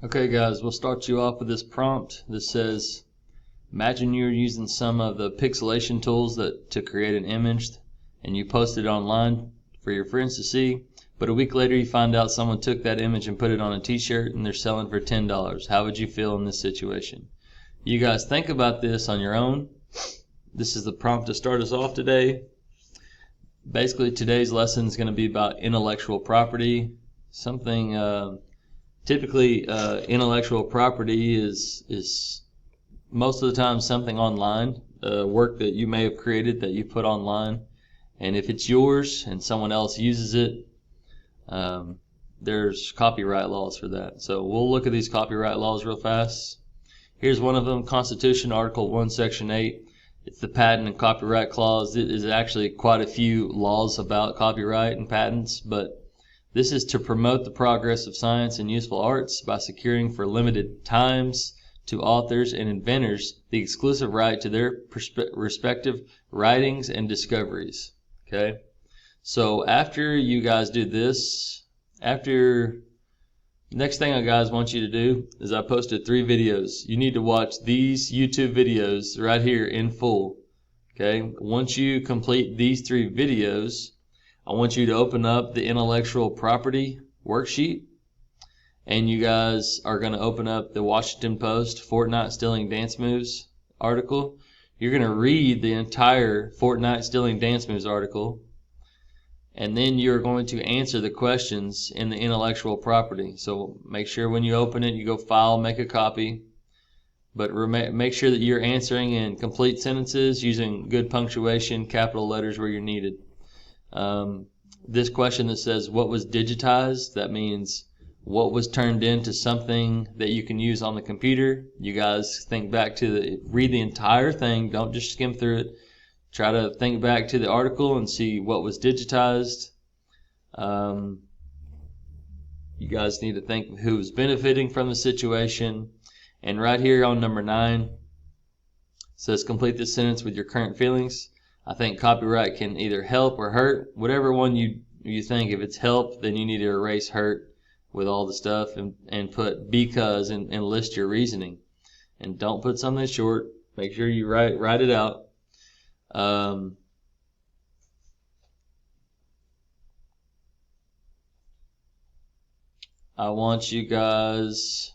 Okay guys, we'll start you off with this prompt that says, imagine you're using some of the pixelation tools to create an image and you post it online for your friends to see, but a week later you find out someone took that image and put it on a t-shirt and they're selling for $10. How would you feel in this situation? You guys think about this on your own. This is the prompt to start us off today. Basically today's lesson is going to be about intellectual property. Typically, intellectual property is most of the time something online, work that you may have created that you put online. And if it's yours and someone else uses it, there's copyright laws for that. So we'll look at these copyright laws real fast. Here's one of them, Constitution, Article 1, Section 8. It's the patent and copyright clause. It is actually quite a few laws about copyright and patents, but this is to promote the progress of science and useful arts by securing for limited times to authors and inventors the exclusive right to their respective writings and discoveries. Okay, so after you guys do this, next thing I guys want you to do is I posted 3 videos. You need to watch these YouTube videos right here in full. Okay, once you complete these 3 videos, I want you to open up the intellectual property worksheet, and you guys are going to open up the Washington Post Fortnite Stealing Dance Moves article. You're going to read the entire Fortnite Stealing Dance Moves article, and then you're going to answer the questions in the intellectual property. So make sure when you open it, you go File, make a copy, but make sure that you're answering in complete sentences using good punctuation, capital letters where you're needed. This question that says what was digitized, that means what was turned into something that you can use on the computer. You guys think back to read the entire thing, don't just skim through it. Try to think back to the article and see what was digitized. You guys need to think who's benefiting from the situation. And right here on number 9 it says complete this sentence with your current feelings. I think copyright can either help or hurt. Whatever one you think. If it's help, then you need to erase hurt with all the stuff and put because and list your reasoning. And don't put something short. Make sure you write it out. I want you guys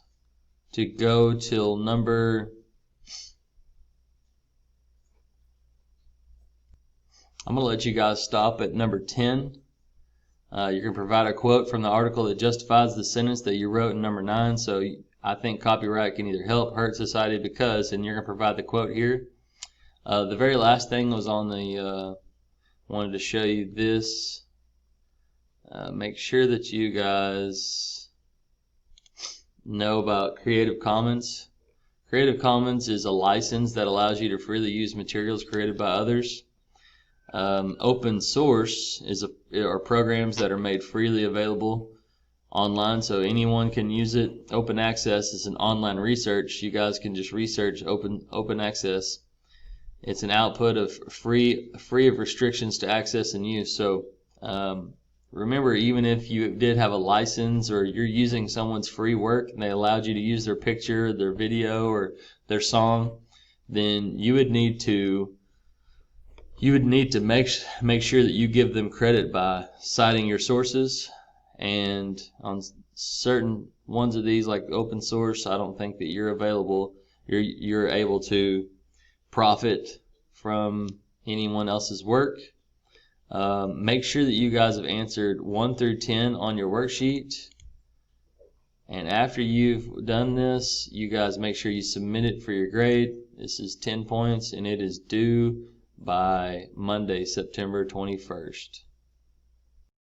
to go till number... I'm going to let you guys stop at number 10. You can provide a quote from the article that justifies the sentence that you wrote in number 9. So I think copyright can either help, hurt society because, and you're going to provide the quote here. The very last thing was on the, wanted to show you this. Make sure that you guys know about Creative Commons. Creative Commons is a license that allows you to freely use materials created by others. Open source are programs that are made freely available online, so anyone can use it. Open access is an online research. You guys can just research open access. It's an output of free of restrictions to access and use. So remember, even if you did have a license or you're using someone's free work and they allowed you to use their picture, their video, or their song, then you would need to make sure that you give them credit by citing your sources. And on certain ones of these, like open source, I don't think that you're able to profit from anyone else's work. Make sure that you guys have answered 1 through 10 on your worksheet. And after you've done this, you guys make sure you submit it for your grade. This is 10 points and it is due by Monday, September 21st.